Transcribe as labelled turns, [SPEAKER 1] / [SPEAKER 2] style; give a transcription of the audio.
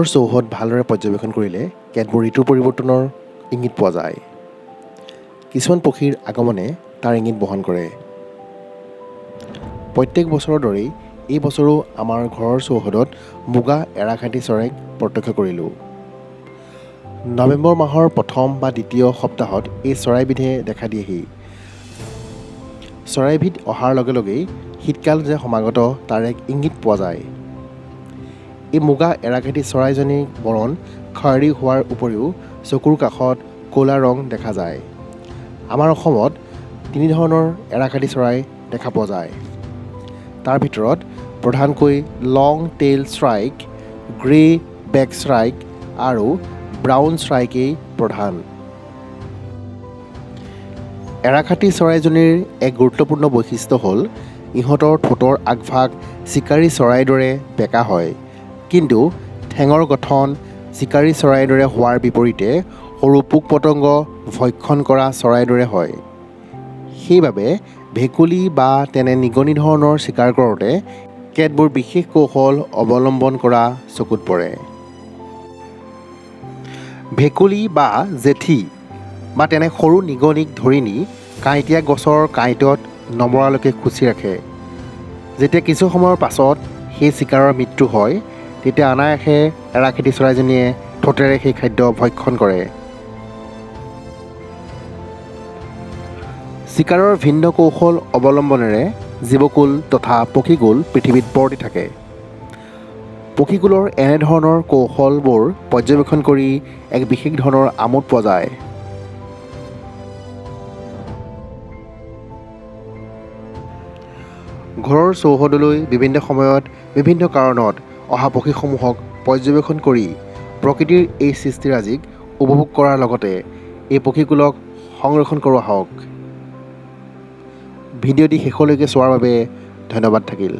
[SPEAKER 1] ঘৰৰ চৌহদ ভালদৰে পৰ্যবেক্ষণ কৰিলে কেতবোৰ ঋতুৰ পৰিৱৰ্তনৰ ইংগিত পোৱা যায়। কিছুমান পক্ষীৰ আগমনে তাৰ ইংগিত বহন কৰে। প্ৰত্যেক বছৰৰ দৰেই এই বছৰো আমাৰ ঘৰৰ চৌহদত মুগা এৰাঘাটি চৰাইক প্ৰত্যক্ষ কৰিলোঁ। নৱেম্বৰ মাহৰ প্ৰথম বা দ্বিতীয় সপ্তাহত এই চৰাইবিধে দেখা দিয়েহি। চৰাইবিধ অহাৰ লগে লগেই শীতকাল যে সমাগত তাৰ এক ইংগিত পোৱা যায়। এই মুগা এৰাঘাটি চৰাইজনীৰ বৰণ খয়েৰী হোৱাৰ উপৰিও চকুৰ কাষত ক'লা ৰং দেখা যায়। আমাৰ অসমত তিনি ধৰণৰ এৰাঘাটি চৰাই দেখা পোৱা যায়। তাৰ ভিতৰত প্ৰধানকৈ লং tail shrike, grey back shrike আৰু ব্ৰাউন শ্ৰাইকেই প্ৰধান। এৰাঘাটি চৰাইজনীৰ এক গুৰুত্বপূৰ্ণ বৈশিষ্ট্য হ'ল ইহঁতৰ ঠোঁটৰ আগভাগ চিকাৰী চৰাইৰ দৰে বেঁকা হয়, কিন্তু ঠেঙৰ গঠন চিকাৰী চৰাইৰ দৰে হোৱাৰ বিপৰীতে সৰু পোক পতংগ ভক্ষণ কৰা চৰাইৰ দৰে হয়। সেইবাবে ভেকুলী বা তেনে নিগনি ধৰণৰ চিকাৰ কৰোঁতে কেতবোৰ বিশেষ কৌশল অৱলম্বন কৰা চকুত পৰে। ভেকুলী বা জেঠী বা তেনে সৰু নিগনিক ধৰি নি কাঁইটীয়া গছৰ কাঁইটত নমৰালৈকে খুচি ৰাখে। যেতিয়া কিছু সময়ৰ পাছত সেই চিকাৰৰ মৃত্যু হয়, তেতিয়া অনায়াসে এৰাঘাটি চৰাইজনীয়ে ঠোঁটেৰে সেই খাদ্য ভক্ষণ কৰে। চিকাৰৰ ভিন্ন কৌশল অৱলম্বনেৰে জীৱকুল তথা পক্ষীকুল পৃথিৱীত বৰ্তি থাকে। পক্ষীকুলৰ এনেধৰণৰ কৌশলবোৰ পৰ্যবেক্ষণ কৰি এক বিশেষ ধৰণৰ আমোদ পোৱা যায়। ঘৰৰ চৌহদলৈ বিভিন্ন সময়ত বিভিন্ন কাৰণত অহা পক্ষীসমূহক পৰ্যবেক্ষণ কৰি প্ৰকৃতিৰ এই সৃষ্টিৰাজিক উপভোগ কৰাৰ লগতে এই পক্ষীকুলক সংৰক্ষণ কৰোঁ আহক। ভিডিঅ'টি শেষলৈকে চোৱাৰ বাবে ধন্যবাদ থাকিল।